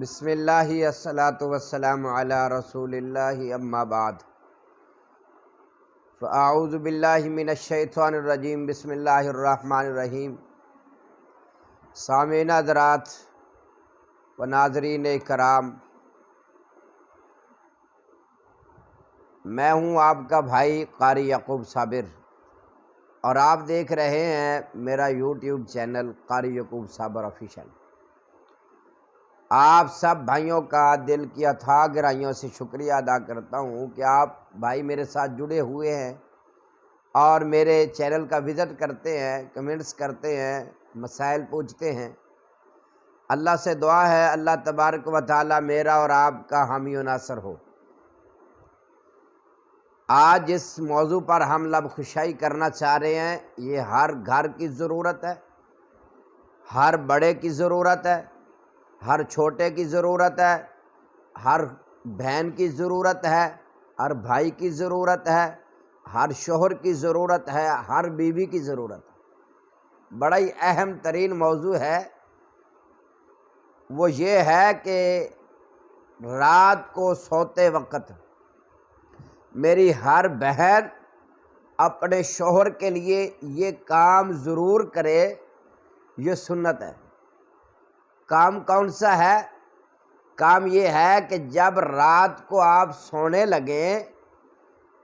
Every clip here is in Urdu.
بسم اللہ الصلاۃ والسلام علی رسول اللہ اما بعد فاعوذ باللہ من الشیطان الرجیم بسم اللہ الرحمن الرحیم۔ سامعین حضرات و ناظرین کرام، میں ہوں آپ کا بھائی قاری یعقوب صابر اور آپ دیکھ رہے ہیں میرا یوٹیوب چینل قاری یعقوب صابر آفیشیل۔ آپ سب بھائیوں کا دل کی اتھاہ گہرائیوں سے شکریہ ادا کرتا ہوں کہ آپ بھائی میرے ساتھ جڑے ہوئے ہیں اور میرے چینل کا وزٹ کرتے ہیں، کمنٹس کرتے ہیں، مسائل پوچھتے ہیں۔ اللہ سے دعا ہے اللہ تبارک و تعالی میرا اور آپ کا حامی و ناصر ہو۔ آج جس موضوع پر ہم لب خشائی کرنا چاہ رہے ہیں، یہ ہر گھر کی ضرورت ہے، ہر بڑے کی ضرورت ہے، ہر چھوٹے کی ضرورت ہے، ہر بہن کی ضرورت ہے، ہر بھائی کی ضرورت ہے، ہر شوہر کی ضرورت ہے، ہر بیوی کی ضرورت ہے۔ بڑا ہی اہم ترین موضوع ہے، وہ یہ ہے کہ رات کو سوتے وقت میری ہر بہن اپنے شوہر کے لیے یہ کام ضرور کرے، یہ سنت ہے۔ کام کون سا ہے؟ کام یہ ہے کہ جب رات کو آپ سونے لگیں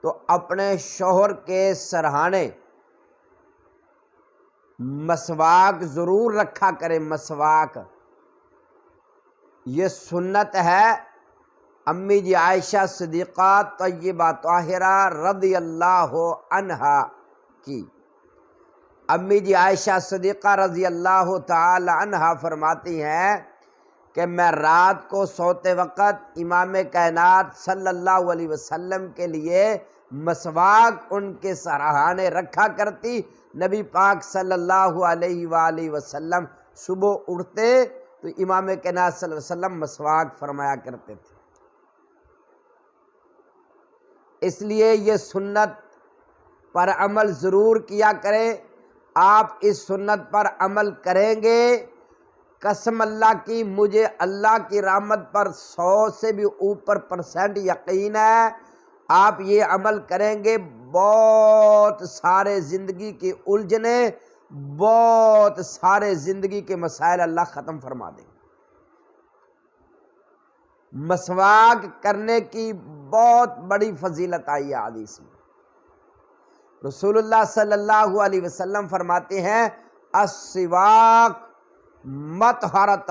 تو اپنے شوہر کے سرہانے مسواک ضرور رکھا کریں۔ مسواک یہ سنت ہے امی جی عائشہ صدیقہ طیبہ طاہرہ رضی اللہ عنہا کی۔ امی جی عائشہ صدیقہ رضی اللہ تعالی عنہا فرماتی ہیں کہ میں رات کو سوتے وقت امام کائنات صلی اللہ علیہ وسلم کے لیے مسواک ان کے سرہانے رکھا کرتی۔ نبی پاک صلی اللہ علیہ وآلہ وسلم صبح اٹھتے تو امام کائنات صلی اللہ علیہ وسلم مسواک فرمایا کرتے تھے۔ اس لیے یہ سنت پر عمل ضرور کیا کریں۔ آپ اس سنت پر عمل کریں گے، قسم اللہ کی مجھے اللہ کی رحمت پر 100 سے بھی اوپر % یقین ہے۔ آپ یہ عمل کریں گے، بہت سارے زندگی کی الجھنیں، بہت سارے زندگی کے مسائل اللہ ختم فرما دیں گے۔ مسواک کرنے کی بہت بڑی فضیلت آئی ہے حدیث میں۔ رسول اللہ صلی اللہ علیہ وسلم فرماتے ہیں السواک مطہرۃ